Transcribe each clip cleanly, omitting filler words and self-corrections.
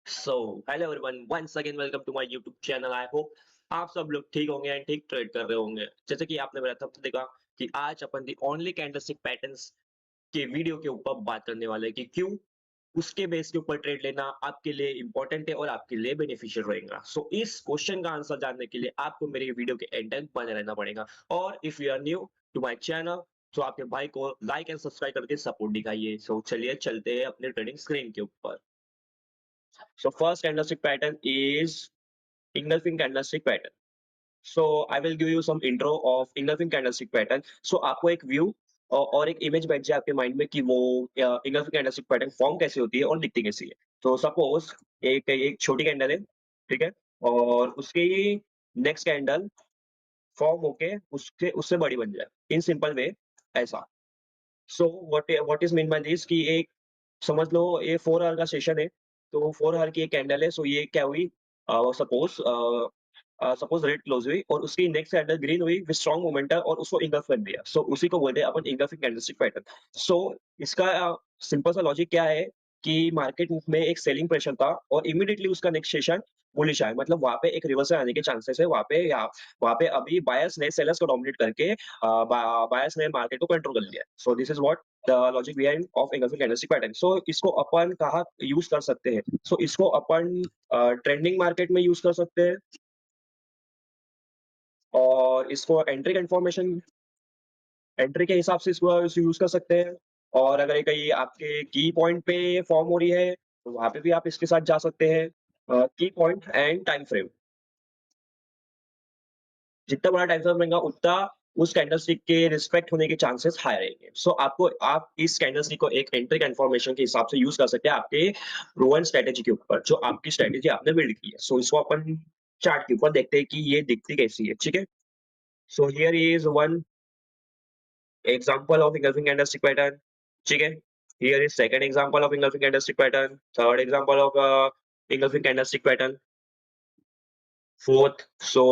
So hello everyone, once again welcome to my YouTube channel. I hope आप सब लोग ठीक होंगे एंड ठीक ट्रेड कर रहे होंगे। जैसे कि आपने मेरा थंबनेल देखा कि आज अपन दी ओनली कैंडलस्टिक पैटर्न्स के वीडियो के ऊपर बात करने वाले हैं कि क्यों उसके बेस के ऊपर ट्रेड लेना आपके लिए इंपॉर्टेंट है और आपके लिए बेनिफिशियल रहेगा। सो इस क्वेश्चन का आंसर जानने के लिए आपको मेरे वीडियो के एंड तक बने रहना पड़ेगा। और if you are new to my channel तो आपके भाई को लाइक एंड सब्सक्राइब करके सपोर्ट दिखाइए। सो चलिए चलते हैं अपने ट्रेडिंग स्क्रीन के ऊपर। So first candlestick pattern is engulfing candlestick pattern. So I will give you some intro of engulfing candlestick pattern. So आपको एक व्यू और एक इमेज बैठ जाए आपके माइंड में कि वो engulfing candlestick pattern फॉर्म कैसे होती है और दिखती कैसी है। तो सपोज एक एक छोटी कैंडल है, ठीक है? और उसकी नेक्स्ट कैंडल फॉर्म होके उसके उससे बड़ी बन जाए इन सिंपल वे ऐसा। So what is mean by this कि एक समझ लो ये 4 आवर का सेशन है, तो 4 आवर की एक कैंडल है, सो ये क्या हुई सपोज़ सपोज़ रेड क्लोज़ हुई और उसकी नेक्स्ट कैंडल ग्रीन हुई विथ स्ट्रॉन्ग मोमेंटम और उसको इंगल्फ कर दिया। सो उसी को बोलते हैं अपन इंगल्फिंग कैंडलस्टिक पैटर्न। सो इसका सिंपल सा लॉजिक क्या है कि मार्केट में एक सेलिंग प्रेशर था और इमीडिएटली उसका नेक्स्ट सेशन बुलिश आया, मतलब वहाँ पे एक रिवर्सल आने के चांसेस है। वहाँ पे अभी बायर्स ने सेलर्स को डोमिनेट करके बायर्स ने मार्केट को कंट्रोल कर लिया। So this is what the logic behind of engulfing candlestick pattern. So इसको अपन कहाँ यूज़ कर सकते हैं? सो इसको अपन ट्रेंडिंग मार्केट में यूज़ कर सकते हैं और इसको एंट्री के हिसाब से इसको यूज़ कर सकते हैं। और अगर ये कहीं आपके की पॉइंट पे फॉर्म हो रही है, तो वहाँ पे भी आप इसके साथ जा सकते हैं। की पॉइंट एंड टाइम फ्रेम, जितना बड़ा टाइम फ्रेम रहेगा उतना उस कैंडलस्टिक के रिस्पेक्ट होने के चांसेस हाई रहेंगे। सो आप इस कैंडलस्टिक को एक एंट्री कन्फर्मेशन के हिसाब से यूज़ कर सकते हैं आपके प्रूवन स्ट्रैटेजी के ऊपर, जो आपकी स्ट्रैटेजी आपने बिल्ड की है। सो इसको अपन चार्ट के ऊपर देखते हैं कि ये दिखती कैसी है, ठीक है? So here is one example of engulfing candlestick pattern, ठीक है? Here is second example of engulfing candlestick pattern, third example of engulfing candlestick pattern, fourth. So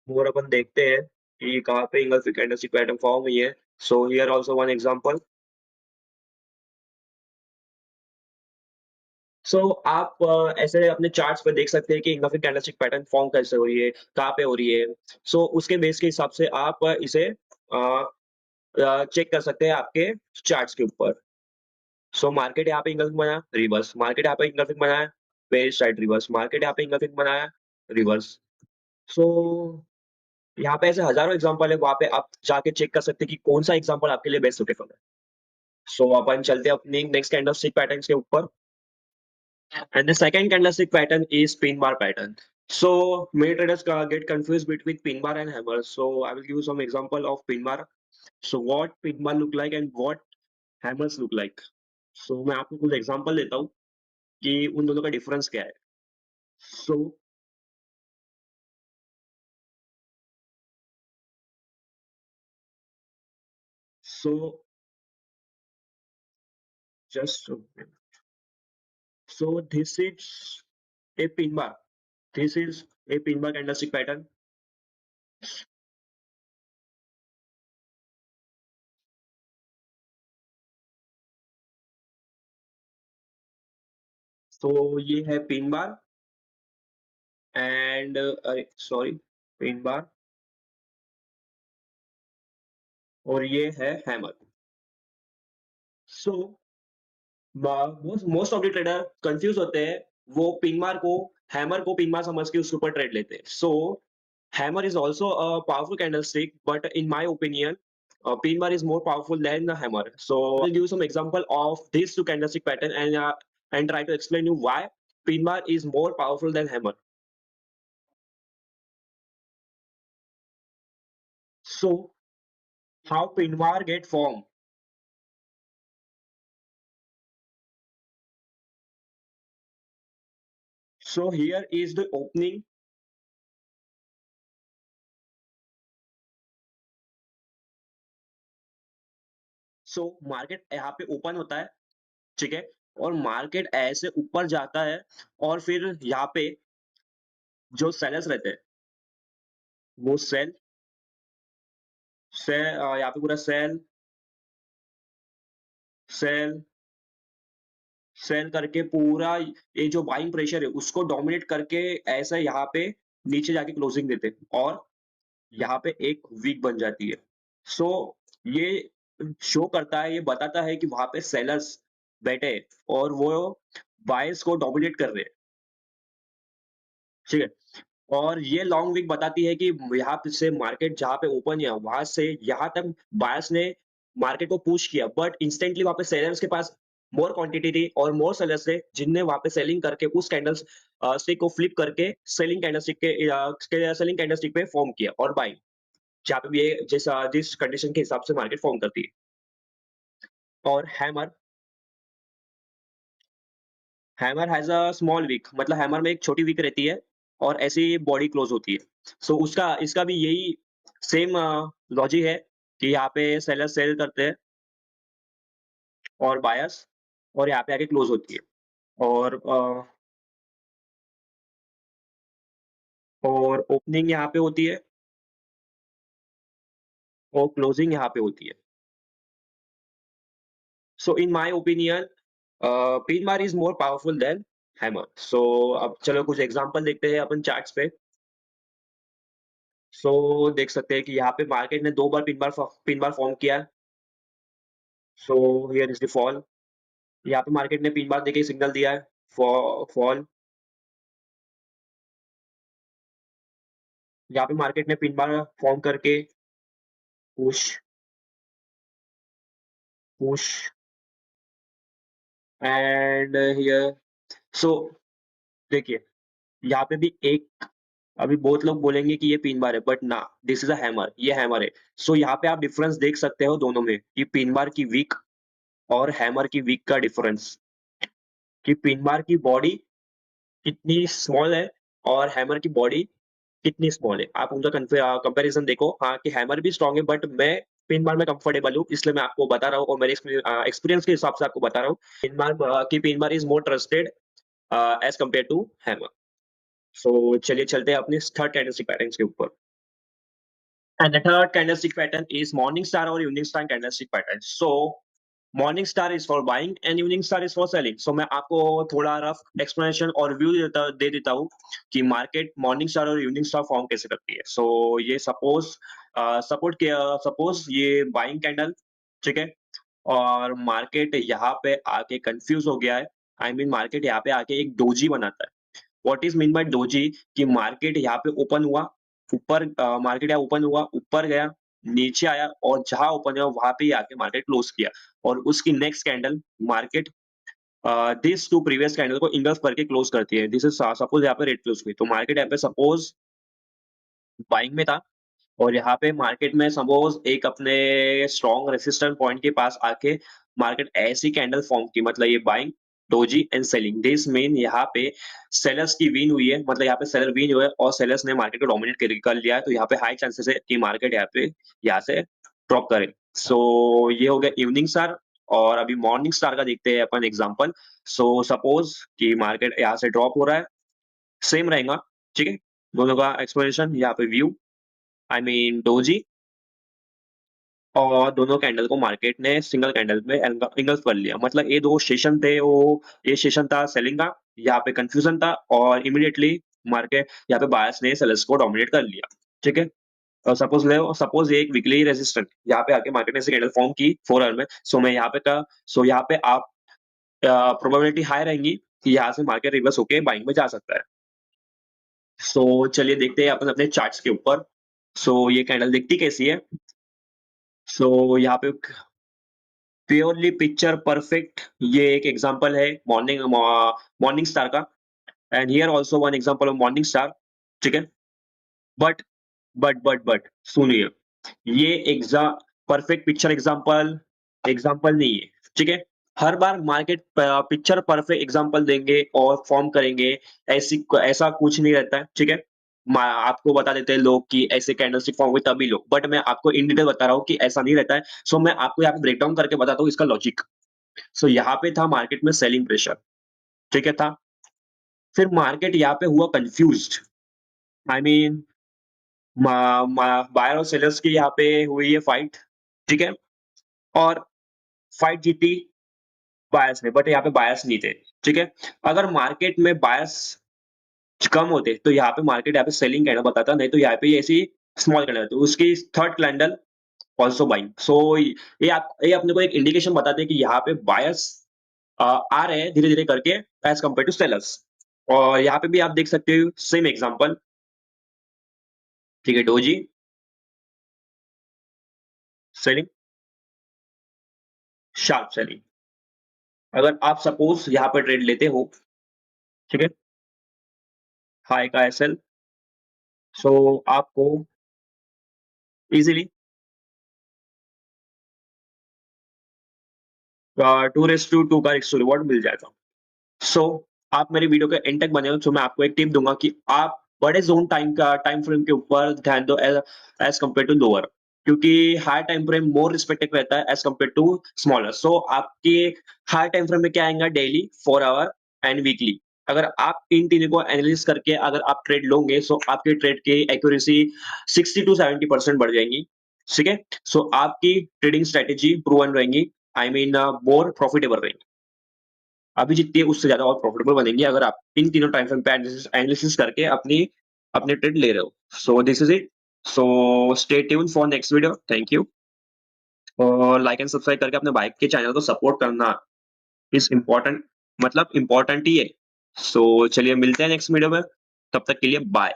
और अपन देखते हैं कि कहाँ पे engulfing candlestick pattern फॉर्म हुई है। So here also one example. So आप ऐसे अपने चार्ट्स पे देख सकते हैं कि engulfing candlestick pattern फॉर्म कैसे हो रही है, कहाँ पे हो रही है। So उसके बेस के हिसाब से आप इसे चेक कर सकते हैं आपके चार्ट्स के ऊपर। सो मार्केट यहाँ पे इंगल्फिंग बनाया, रिवर्स, मार्केट यहाँ पे इंगल्फिंग बनाया, बेयरिश साइड रिवर्स, मार्केट यहाँ पे इंगल्फिंग बनाया, रिवर्स। सो यहाँ पे ऐसे हज़ारों एग्ज़ाम्पल है, वहाँ पे आप जाके चेक कर सकते हैं कि कौन-सा एग्ज़ाम्पल आपके लिए बेस्ट सूटेबल है। सो अपन चलते हैं अपनी नेक्स्ट कैंडलस्टिक पैटर्न्स के ऊपर and the second candlestick pattern is pin bar pattern. So many traders get confused between pin bar and hammer. So I will give you some example of pin bar. So what pin bar look like and what hammers look like. So मैं आपको कुछ example देता हूँ कि उन दोनों का difference क्या है। So so just a minute. So this is a pin bar. This is a pin bar candlestick pattern. So ये है पिन बार एंड अरे सॉरी, पिन बार और ये है hammer. So most most of the trader confuse होते हैं, वो pin bar को हैमर को पिन बार समझ के उसके ऊपर ट्रेड लेते हैं। सो hammer is also a powerful candlestick, but in my opinion, pin bar is more powerful than the hammer. So I'll give you some example of these two candlestick pattern and try to explain you why pin bar is more powerful than hammer. So how pin bar get formed? So here is the opening. So market यहाँ पे open होता है, ठीक है? और market ऐसे ऊपर जाता है और फिर यहाँ पे जो सेलर्स रहते हैं, वो यहाँ पे पूरा सेल, सेल, सेल करके पूरा ये जो बाइंग प्रेशर है उसको डोमिनेट करके ऐसा यहाँ पे नीचे जाके क्लोजिंग देते और यहाँ पे एक वीक बन जाती है। सो ये शो करता है, ये बताता है कि वहाँ पे सेलर्स बैठे हैं और वो बायर्स को डोमिनेट कर रहे हैं, ठीक है? और ये लॉन्ग वीक बताती है कि यहाँ पे से मार्केट जहाँ पे ओपन हुआ, वहाँ से यहाँ तक बायर्स ने मार्केट को पुश किया, बट इंस्टेंटली वहाँ पे सेलर्स के पास मोर क्वांटिटी थी और मोर सेलर्स थे, जिनने वहाँ पे सेलिंग करके उस कैंडल्स स्टिक को फ्लिप करके सेलिंग कैंडलस्टिक के सेलिंग कैंडलस्टिक पे फॉर्म किया और बाइंग जहाँ पे भी ये जिस कंडीशन के हिसाब से मार्केट फॉर्म करती है। और hammer hammer has a small wick मतलब हैमर में एक छोटी विक रहती है और ऐसे ही बॉडी क्लोज़ होती है। सो उसका इसका भी यही सेम लॉजिक है कि यहाँ पे सेलर सेल करते हैं और बायर्स और यहाँ पे आके क्लोज़ होती है। और और ओपनिंग यहाँ पे होती है और क्लोजिंग यहाँ पे होती है। So in my opinion pin bar is more powerful than hammer. So अब चलो कुछ एग्ज़ाम्पल देखते हैं अपन चार्ट्स पे। सो देख सकते हैं कि यहाँ पे मार्केट ने 2 बार पिन बार फॉर्म किया है। So here is the fall. यहाँ पे मार्केट ने 3 बार देखिए सिग्नल दिया है फॉल। यहाँ पे मार्केट ने 3 बार फॉर्म करके पुश, पुश एंड हियर। सो देखिए, यहाँ पे भी एक अभी बहुत लोग बोलेंगे कि ये पिन बार है, बट ना, दिस इज़ अ हैमर, ये हैमर है। सो यहाँ पे आप डिफरेंस देख सकते हो दोनों में कि पिन बार की विक और हैमर की विक का डिफरेंस कि पिन बार की बॉडी कितनी स्मॉल है और हैमर की बॉडी कितनी स्मॉल है। आप उनका कंपैरिज़न देखो हाँ, कि हैमर भी स्ट्रॉन्ग है बट मैं पिन बार में कंफर्टेबल हूँ, इसलिए मैं आपको बता रहा हूँ और मेरे एक्सपीरियंस के हिसाब से आपको बता रहा हूँ। Pin bar is more trusted as compared to hammer. So चलिए चलते हैं अपने थर्ड कैंडलस्टिक पैटर्न्स के ऊपर। And the third candlestick pattern is morning star or evening star candlestick pattern. So morning star is for buying and evening star is for selling. So मैं आपको थोड़ा rough explanation और view दे देता हूँ कि मार्केट मॉर्निंग स्टार और evening star form कैसे करती है। सो ये सपोज़ ये बाइंग कैंडल, ठीक है? और मार्केट यहाँ पे आके कन्फ्यूज़ हो गया है। आई मीन मार्केट यहाँ पे आके एक डोजी बनाता है। What is mean by doji कि मार्केट यहाँ पे ओपन हुआ, मार्केट यहाँ ओपन हुआ, ऊपर गया, नीचे आया और जहाँ ओपन हुआ वहाँ पे ही आके मार्केट क्लोज़ किया और उसकी next candle market this 2 previous candle को इंगल्फ करके क्लोज़ करती है। दिस इज़ सपोज़ यहाँ पे रेड क्लोज़ हुई, तो मार्केट यहाँ पे सपोज़ बाइंग में था और यहाँ पे मार्केट में सपोज़ एक अपने स्ट्रॉन्ग रेजिस्टेंस पॉइंट के पास आके मार्केट ऐसी कैंडल फॉर्म की मतलब ये buying, doji and selling. This mean यहाँ पे सेलर्स की विन हुई है मतलब यहाँ पे सेलर विन हुए और सेलर्स ने मार्केट को डोमिनेट कर लिया है, तो यहाँ पे हाई चांसेस है कि मार्केट यहाँ से ड्रॉप करे। सो ये हो गया इवनिंग स्टार और अभी मॉर्निंग स्टार का देखते हैं अपन एग्ज़ाम्पल। सो सपोज़ कि मार्केट यहाँ से ड्रॉप हो रहा है, सेम रहेगा, ठीक है? दोनों का एक्सप्लेनेशन यहाँ पे व्यू आई मीन डोजी और दोनों कैंडल को मार्केट ने सिंगल कैंडल में एंगल्फ कर लिया। मतलब ये 2 सेशन थे वो ये सेशन था सेलिंग का, यहाँ पे कन्फ्यूजन था और इमीडिएटली मार्केट यहाँ पे बायर्स ने सेलर्स को डोमिनेट कर लिया, ठीक है? और सपोज़ ये एक वीकली रेजिस्टेंट यहाँ पे आके मार्केट ने ऐसे कैंडल फॉर्म की 4 आवर में, सो यहाँ पे आप प्रोबेबिलिटी हाई रहेंगी कि यहाँ से मार्केट रिवर्स होके बाइंग में जा सकता है। सो चलिए देखते हैं अपन अपने चार्ट्स के ऊपर। सो ये कैंडल दिखती कैसी है? सो यहाँ पे प्योरली पिक्चर परफेक्ट ये एक एग्जांपल है मॉर्निंग स्टार का and here also one example of morning star, ठीक है? बट बट सुनिए, ये परफेक्ट पिक्चर एग्जांपल एग्जांपल नहीं है, ठीक है? हर बार मार्केट पिक्चर परफेक्ट एग्जांपल देंगे और फॉर्म करेंगे, ऐसा कुछ नहीं रहता है, ठीक है? आपको बता देते हैं लोग कि ऐसे कैंडलस्टिक फॉर्म हुए तभी लो, बट मैं आपको इन डिटेल बता रहा हूँ कि ऐसा नहीं रहता है। सो मैं आपको यहाँ पे ब्रेक डाउन करके बताता हूँ इसका लॉजिक। सो यहाँ पे था मार्केट में सेलिंग प्रेशर, ठीक है था? फिर मार्केट यहाँ पे हुआ कन्फ्यूज्ड आई मीन मा मा बायर और सेलर्स की यहाँ पे हुई है फाइट, ठीक है? और फाइट जीती बायस में, बट यहाँ पे बायस नहीं थे, ठीक है? अगर मार्केट में बायस कम होते, तो यहाँ पे मार्केट यहाँ पे सेलिंग कैंडल बताता, नहीं तो यहाँ पे ऐसी स्मॉल कैंडल होती। उसकी थर्ड कैंडल आल्सो बाइंग। सो ये अपने को एक इंडिकेशन बताते हैं कि यहाँ पे बायर्स आ रहे हैं धीरे-धीरे करके एज़ कंपेयर टू सेलर्स। और यहाँ पे भी आप देख सकते हो सेम एग्जांपल, ठीक है, डोजी सेलिंग, शार्प सेलिंग। अगर आप सपोज यहाँ पे ट्रेड लेते हो, ठीक है, हाई का एसएल, सो आपको इजीली 2:2 का रिस्क टू रिवॉर्ड मिल जाएगा। सो आप मेरी वीडियो के एंड तक बने हो, तो मैं आपको एक टिप दूँगा कि आप बड़े ज़ोन टाइम फ्रेम के ऊपर ध्यान दो एज़ कंपेयर टू लोअर, क्योंकि हाई टाइम फ्रेम मोर रिस्पेक्टेड रहता है एज़ कंपेयर टू स्मॉलर। सो आपके हाई टाइम फ्रेम में क्या आएगा डेली, 4 आवर एंड वीकली। अगर आप इन तीनों को एनालिसिस करके अगर आप ट्रेड लोगे, सो आपके ट्रेड की एक्यूरेसी 60 टू 70% बढ़ जाएगी, ठीक है? सो आपकी ट्रेडिंग स्ट्रैटेजी प्रूवन रहेंगी, आई मीन मोर प्रॉफिटेबल रहेंगी। अभी जितनी है उससे ज़्यादा और प्रॉफिटेबल बनेंगे अगर आप इन तीनों टाइम फ्रेम पे एनालिसिस करके अपने ट्रेड ले रहे हो। सो this is it. So stay tuned for next video. Thank you. और लाइक एंड सब्सक्राइब करके अपने भाई के चैनल को सपोर्ट करना इज़ इम्पोर्टेंट, मतलब इम्पोर्टेंट ही है। सो चलिए मिलते हैं नेक्स्ट वीडियो में। तब तक के लिए बाय।